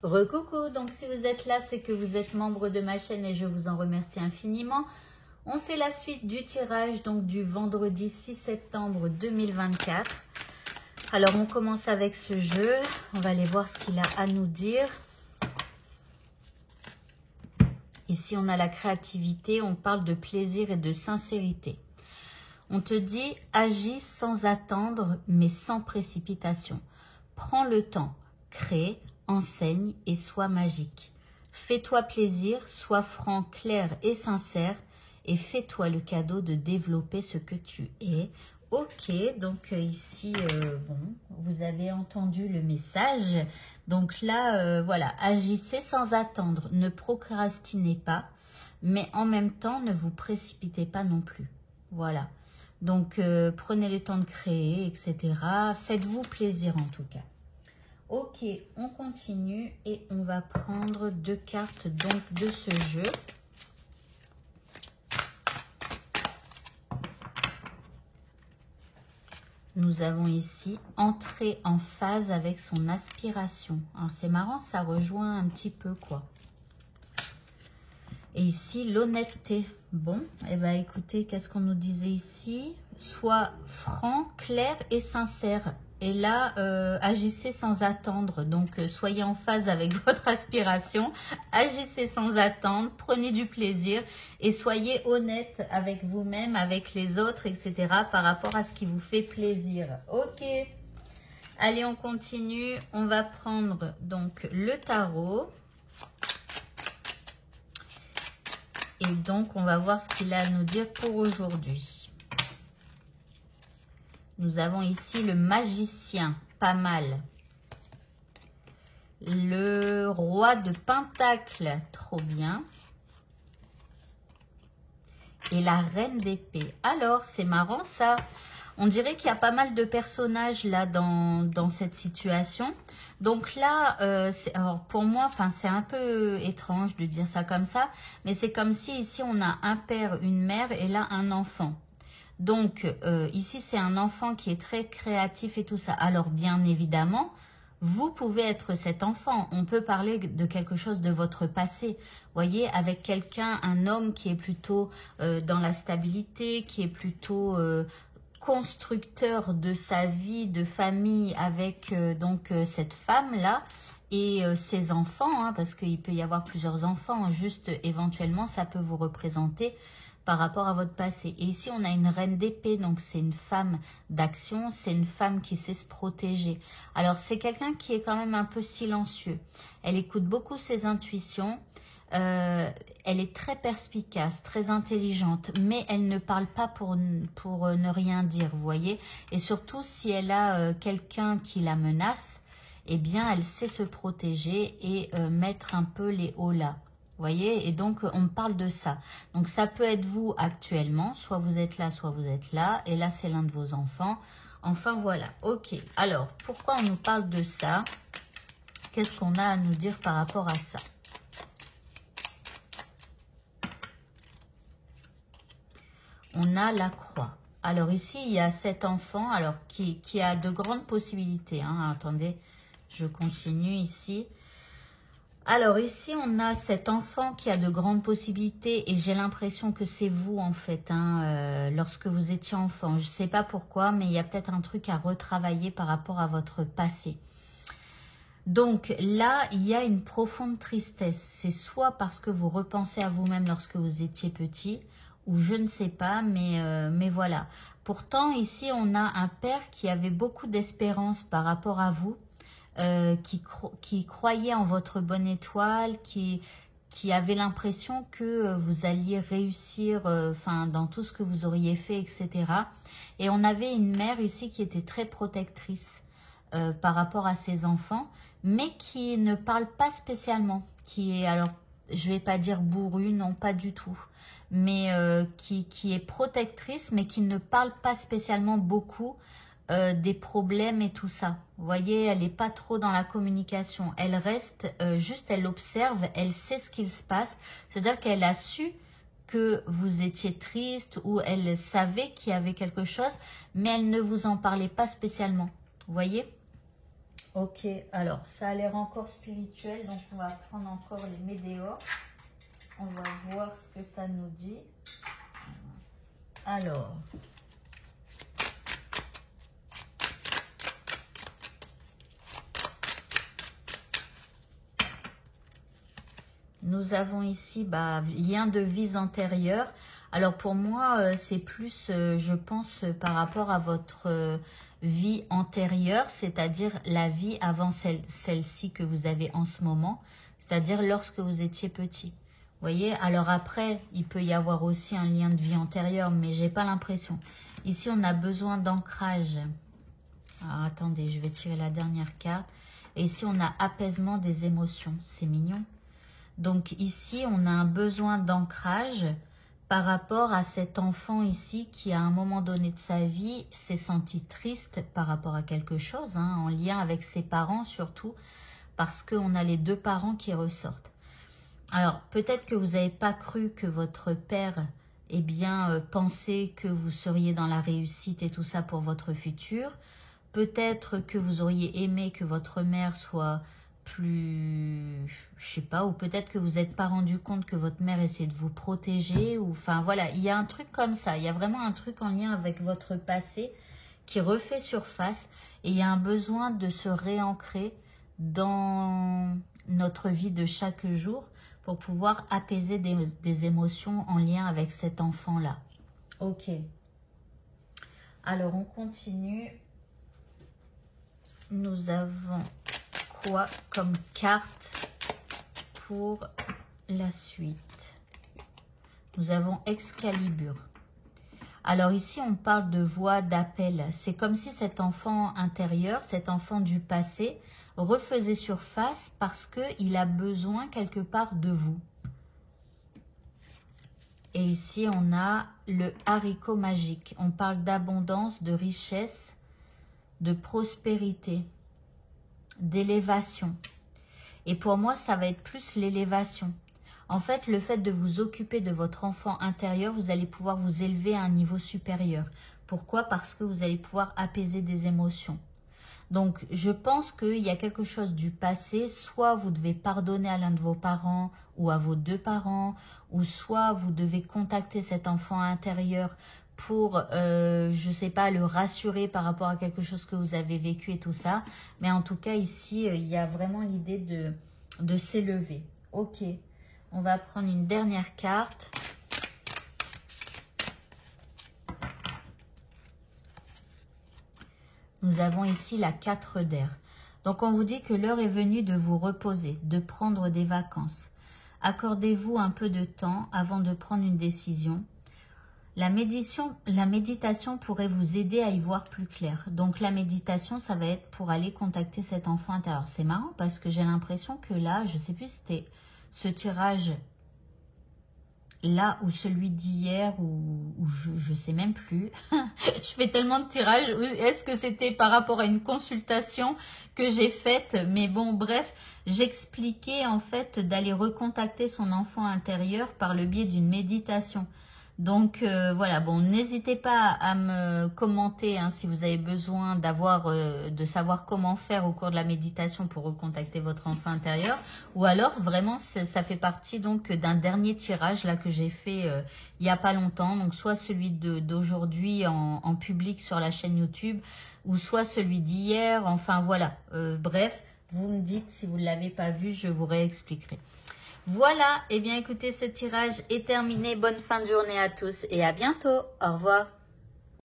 Recoucou, donc si vous êtes là, c'est que vous êtes membre de ma chaîne et je vous en remercie infiniment. On fait la suite du tirage donc du vendredi 6 septembre 2024. Alors on commence avec ce jeu, on va aller voir ce qu'il a à nous dire. Ici on a la créativité, on parle de plaisir et de sincérité. On te dit agis sans attendre mais sans précipitation. Prends le temps, crée, enseigne et sois magique. Fais-toi plaisir, sois franc, clair et sincère et fais-toi le cadeau de développer ce que tu es. Ok, donc ici, bon, vous avez entendu le message. Donc là, voilà, agissez sans attendre, ne procrastinez pas, mais en même temps, ne vous précipitez pas non plus. Voilà, donc prenez le temps de créer, etc. Faites-vous plaisir en tout cas. Ok, on continue et on va prendre deux cartes donc de ce jeu. Nous avons ici entrer en phase avec son aspiration. Alors c'est marrant, ça rejoint un petit peu quoi. Et ici l'honnêteté. Bon, et ben écoutez, qu'est-ce qu'on nous disait ici? Sois franc, clair et sincère. Et là, agissez sans attendre. Donc, soyez en phase avec votre aspiration. Agissez sans attendre. Prenez du plaisir. Et soyez honnête avec vous-même, avec les autres, etc. par rapport à ce qui vous fait plaisir. Ok. Allez, on continue. On va prendre donc le tarot. Et donc, on va voir ce qu'il a à nous dire pour aujourd'hui. Nous avons ici le magicien, pas mal. Le roi de Pentacle, trop bien. Et la reine d'épée. Alors, c'est marrant ça. On dirait qu'il y a pas mal de personnages là dans cette situation. Donc là, alors pour moi, c'est un peu étrange de dire ça comme ça. Mais c'est comme si ici, on a un père, une mère et là, un enfant. Donc, ici, c'est un enfant qui est très créatif et tout ça. Alors, bien évidemment, vous pouvez être cet enfant. On peut parler de quelque chose de votre passé. Voyez, avec quelqu'un, un homme qui est plutôt dans la stabilité, qui est plutôt constructeur de sa vie, de famille avec cette femme-là et ses enfants, hein, parce qu'il peut y avoir plusieurs enfants. Juste, éventuellement, ça peut vous représenter par rapport à votre passé. Et ici, on a une reine d'épée, donc c'est une femme d'action, c'est une femme qui sait se protéger. Alors, c'est quelqu'un qui est quand même un peu silencieux. Elle écoute beaucoup ses intuitions, elle est très perspicace, très intelligente, mais elle ne parle pas pour ne rien dire, vous voyez. Et surtout, si elle a quelqu'un qui la menace, eh bien, elle sait se protéger et mettre un peu les hauts là. Vous voyez, et donc on parle de ça. Donc ça peut être vous actuellement, soit vous êtes là, soit vous êtes là. Et là, c'est l'un de vos enfants. Enfin, voilà. Ok, alors, pourquoi on nous parle de ça? Qu'est-ce qu'on a à nous dire par rapport à ça? On a la croix. Alors ici, il y a cet enfant alors qui a de grandes possibilités. Hein. Attendez, je continue ici. Alors ici, on a cet enfant qui a de grandes possibilités et j'ai l'impression que c'est vous en fait, hein, lorsque vous étiez enfant. Je ne sais pas pourquoi, mais il y a peut-être un truc à retravailler par rapport à votre passé. Donc là, il y a une profonde tristesse. C'est soit parce que vous repensez à vous-même lorsque vous étiez petit, ou je ne sais pas, mais voilà. Pourtant, ici, on a un père qui avait beaucoup d'espérance par rapport à vous. Qui croyait en votre bonne étoile, qui avait l'impression que vous alliez réussir dans tout ce que vous auriez fait, etc. Et on avait une mère ici qui était très protectrice par rapport à ses enfants, mais qui ne parle pas spécialement, qui est, alors je vais pas dire bourrue, non pas du tout, mais qui est protectrice, mais qui ne parle pas spécialement beaucoup des problèmes et tout ça. Vous voyez, elle n'est pas trop dans la communication. Elle reste, juste elle observe, elle sait ce qu'il se passe. C'est-à-dire qu'elle a su que vous étiez triste ou elle savait qu'il y avait quelque chose, mais elle ne vous en parlait pas spécialement. Vous voyez? Ok, alors ça a l'air encore spirituel, donc on va prendre encore les météores. On va voir ce que ça nous dit. Alors, nous avons ici lien de vies antérieures. Alors pour moi, c'est plus, je pense, par rapport à votre vie antérieure, c'est-à-dire la vie avant celle-ci que vous avez en ce moment, c'est-à-dire lorsque vous étiez petit. Vous voyez, alors après, il peut y avoir aussi un lien de vie antérieure, mais j'ai pas l'impression. Ici, on a besoin d'ancrage. Alors, attendez, je vais tirer la dernière carte. Et ici, on a apaisement des émotions. C'est mignon. Donc ici, on a un besoin d'ancrage par rapport à cet enfant ici qui, à un moment donné de sa vie, s'est senti triste par rapport à quelque chose, hein, en lien avec ses parents surtout, parce qu'on a les deux parents qui ressortent. Alors, peut-être que vous n'avez pas cru que votre père pensait que vous seriez dans la réussite et tout ça pour votre futur. Peut-être que vous auriez aimé que votre mère soit plus, je sais pas, ou peut-être que vous n'êtes pas rendu compte que votre mère essaie de vous protéger, ou enfin voilà, il y a un truc comme ça, il y a vraiment un truc en lien avec votre passé qui refait surface et il y a un besoin de se réancrer dans notre vie de chaque jour pour pouvoir apaiser des émotions en lien avec cet enfant-là. Ok. Alors, on continue. Nous avons quoi comme carte pour la suite? Nous avons Excalibur. Alors ici, on parle de voix d'appel. C'est comme si cet enfant intérieur, cet enfant du passé, refaisait surface parce qu'il a besoin quelque part de vous. Et ici, on a le haricot magique. On parle d'abondance, de richesse, de prospérité, d'élévation. Et pour moi, ça va être plus l'élévation. En fait, le fait de vous occuper de votre enfant intérieur, vous allez pouvoir vous élever à un niveau supérieur. Pourquoi? Parce que vous allez pouvoir apaiser des émotions. Donc, je pense qu'il y a quelque chose du passé, soit vous devez pardonner à l'un de vos parents ou à vos deux parents, ou soit vous devez contacter cet enfant intérieur pour, je ne sais pas, le rassurer par rapport à quelque chose que vous avez vécu et tout ça. Mais en tout cas, ici, il y a vraiment l'idée de s'élever. Ok, on va prendre une dernière carte. Nous avons ici la 4 d'air. Donc, on vous dit que l'heure est venue de vous reposer, de prendre des vacances. Accordez-vous un peu de temps avant de prendre une décision. La méditation pourrait vous aider à y voir plus clair. Donc, la méditation, ça va être pour aller contacter cet enfant intérieur. C'est marrant parce que j'ai l'impression que là, je ne sais plus si c'était ce tirage là ou celui d'hier ou je sais même plus. Je fais tellement de tirages. Est-ce que c'était par rapport à une consultation que j'ai faite? Mais bon, bref, j'expliquais en fait d'aller recontacter son enfant intérieur par le biais d'une méditation. Donc voilà, bon, n'hésitez pas à me commenter hein, si vous avez besoin de savoir comment faire au cours de la méditation pour recontacter votre enfant intérieur. Ou alors, vraiment, ça fait partie donc d'un dernier tirage là que j'ai fait il n'y a pas longtemps. Donc, soit celui d'aujourd'hui en public sur la chaîne YouTube, ou soit celui d'hier. Enfin, voilà. Bref, vous me dites si vous ne l'avez pas vu, je vous réexpliquerai. Voilà, et bien écoutez, ce tirage est terminé. Bonne fin de journée à tous et à bientôt. Au revoir.